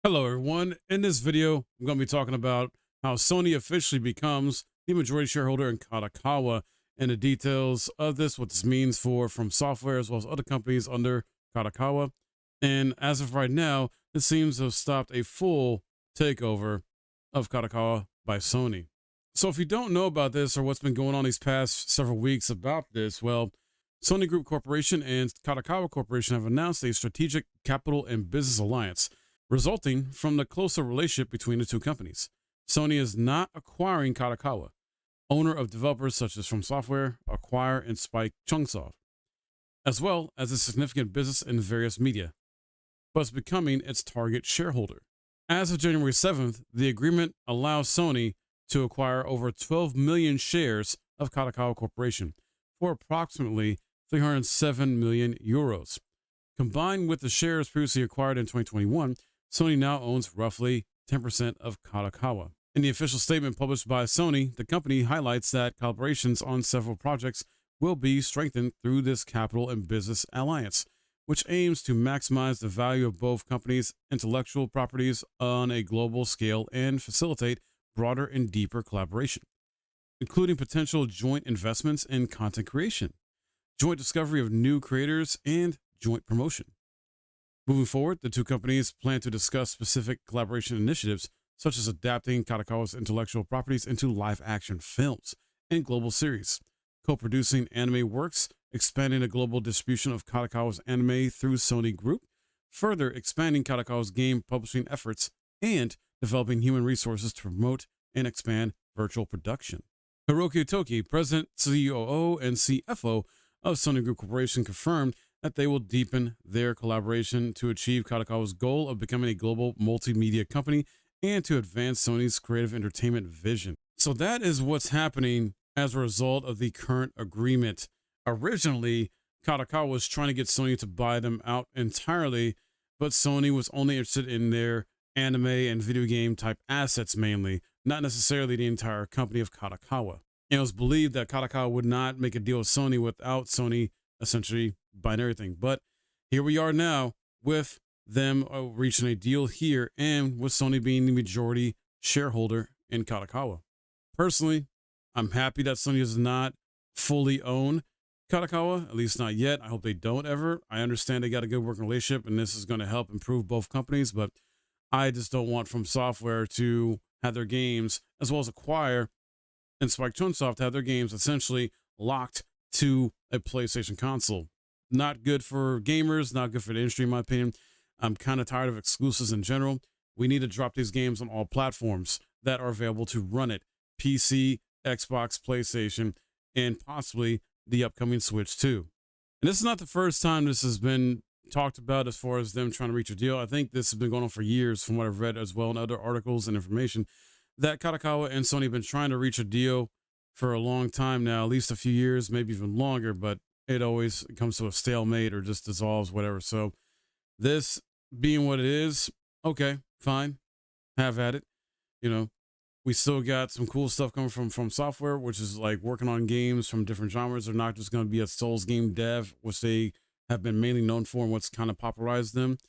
Hello, everyone. In this video, I'm going to be talking about how Sony officially becomes the majority shareholder in Kadokawa and the details of this, what this means for From Software as well as other companies under Kadokawa. And as of right now, it seems to have stopped a full takeover of Kadokawa by Sony. So if you don't know about this or what's been going on these past several weeks about this, well, Sony Group Corporation and Kadokawa Corporation have announced a strategic capital and business alliance resulting from the closer relationship between the two companies. Sony is not acquiring Kadokawa, owner of developers such as From Software, Acquire, and Spike Chunsoft, as well as a significant business in various media, but is becoming its target shareholder. As of January 7th, the agreement allows Sony to acquire over 12 million shares of Kadokawa Corporation for approximately 307 million euros. Combined with the shares previously acquired in 2021, Sony now owns roughly 10% of Kadokawa. In the official statement published by Sony, the company highlights that collaborations on several projects will be strengthened through this capital and business alliance, which aims to maximize the value of both companies' intellectual properties on a global scale and facilitate broader and deeper collaboration, including potential joint investments in content creation, joint discovery of new creators, and joint promotion. Moving forward, the two companies plan to discuss specific collaboration initiatives, such as adapting Kadokawa's intellectual properties into live-action films and global series, co-producing anime works, expanding the global distribution of Kadokawa's anime through Sony Group, further expanding Kadokawa's game publishing efforts, and developing human resources to promote and expand virtual production. Hiroki Toki, President, COO, and CFO of Sony Group Corporation, confirmed that they will deepen their collaboration to achieve Kadokawa's goal of becoming a global multimedia company and to advance Sony's creative entertainment vision. So that is what's happening as a result of the current agreement. Originally, Kadokawa was trying to get Sony to buy them out entirely, but Sony was only interested in their anime and video game type assets mainly, not necessarily the entire company of Kadokawa. And it was believed that Kadokawa would not make a deal with Sony without Sony essentially buying everything. But here we are now with them reaching a deal here and with Sony being the majority shareholder in Kadokawa. Personally, I'm happy that Sony does not fully own Kadokawa, at least not yet. I hope they don't ever. I understand they got a good working relationship and this is going to help improve both companies, but I just don't want From Software to have their games, as well as Acquire and Spike Chunsoft, to have their games essentially locked to a PlayStation console. Not good for gamers, not good for the industry, in my opinion. I'm kind of tired of exclusives in general. We need to drop these games on all platforms that are available to run it: PC, Xbox, PlayStation, and possibly the upcoming Switch too. And this is not the first time this has been talked about as far as them trying to reach a deal. I think this has been going on for years from what I've read as well in other articles and information, that Kadokawa and Sony have been trying to reach a deal for a long time now, at least a few years, maybe even longer, but it always comes to a stalemate or just dissolves, whatever. So this being what it is, okay, fine, have at it. You know, we still got some cool stuff coming from Software, which is like working on games from different genres. They're not just going to be a Souls game dev, which they have been mainly known for and what's kind of popularized them.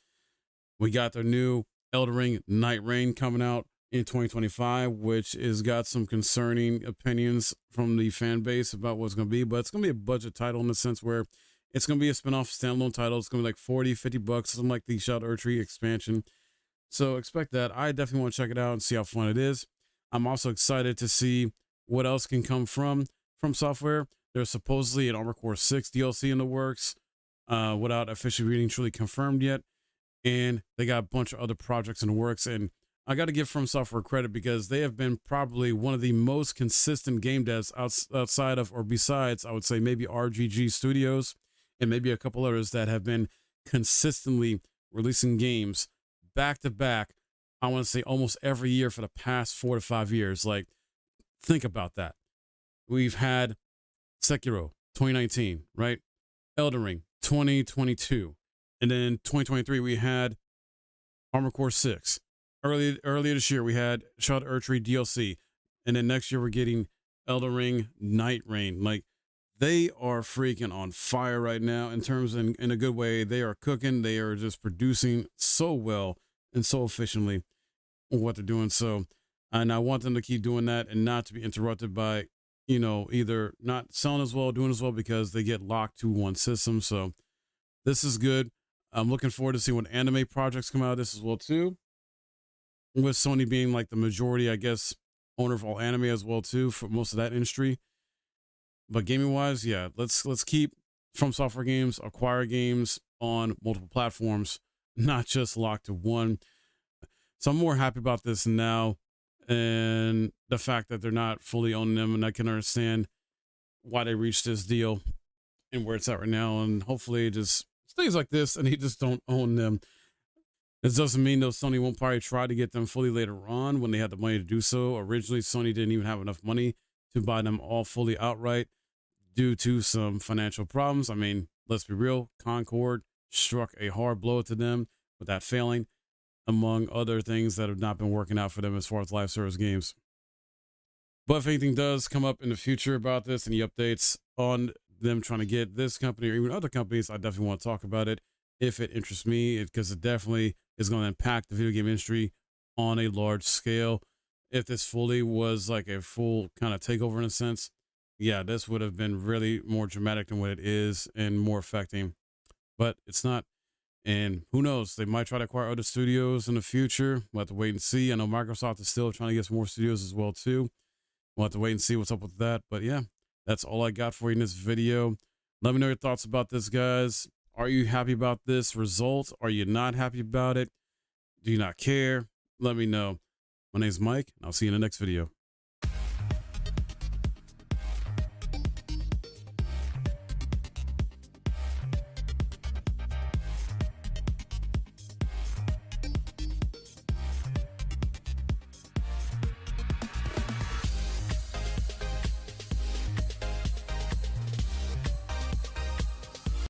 We got their new Elden Ring Night Reign coming out in 2025, which has got some concerning opinions from the fan base about what's going to be, but it's going to be a budget title in the sense where it's going to be a spin-off standalone title. It's going to be like 40, 50 bucks, something like the Shadow Tree expansion. So expect that. I definitely want to check it out and see how fun it is. I'm also excited to see what else can come from Software. There's supposedly an Armored Core 6 DLC in the works, without officially being truly confirmed yet. And they got a bunch of other projects in the works. And I got to give From Software credit because they have been probably one of the most consistent game devs outside of, or besides, I would say maybe RGG Studios and maybe a couple others that have been consistently releasing games back to back. I want to say almost every year for the past 4 to 5 years. Like, think about that. We've had Sekiro 2019, right? Elden Ring 2022. And then 2023, we had Armored Core 6. Earlier this year, we had Shadow Tree DLC. And then next year, we're getting Elden Ring Night Reign. Like, they are freaking on fire right now in terms in a good way. They are cooking. They are just producing so well. and so efficiently with what they're doing. So, and I want them to keep doing that and not to be interrupted by, either not selling as well, doing as well, because they get locked to one system. So this is good. I'm looking forward to see what anime projects come out of this as well too. With Sony being like the majority, I guess, owner of all anime as well too for most of that industry. But gaming wise, yeah, let's keep From Software games, acquire games on multiple platforms, not just locked to one. So I'm more happy about this now, and the fact that they're not fully owning them, and I can understand why they reached this deal and where it's at right now, and hopefully it just stays like this and he just don't own them. This doesn't mean though Sony won't probably try to get them fully later on when they had the money to do so. Originally, Sony didn't even have enough money to buy them all fully outright due to some financial problems. I mean, let's be real, Concord struck a hard blow to them with that failing, among other things that have not been working out for them as far as live service games. But if anything does come up in the future about this, any updates on them trying to get this company or even other companies, I definitely want to talk about it if it interests me, because it definitely is going to impact the video game industry on a large scale. If this fully was like a full kind of takeover in a sense, yeah, this would have been really more dramatic than what it is and more affecting, but it's not. And who knows, they might try to acquire other studios in the future. We'll have to wait and see. I know Microsoft is still trying to get some more studios as well too. We'll have to wait and see what's up with that. But yeah, that's all I got for you in this video. Let me know your thoughts about this, guys. Are you happy about this result? Are you not happy about it? Do you not care? Let me know. My name's Mike, and I'll see you in the next video.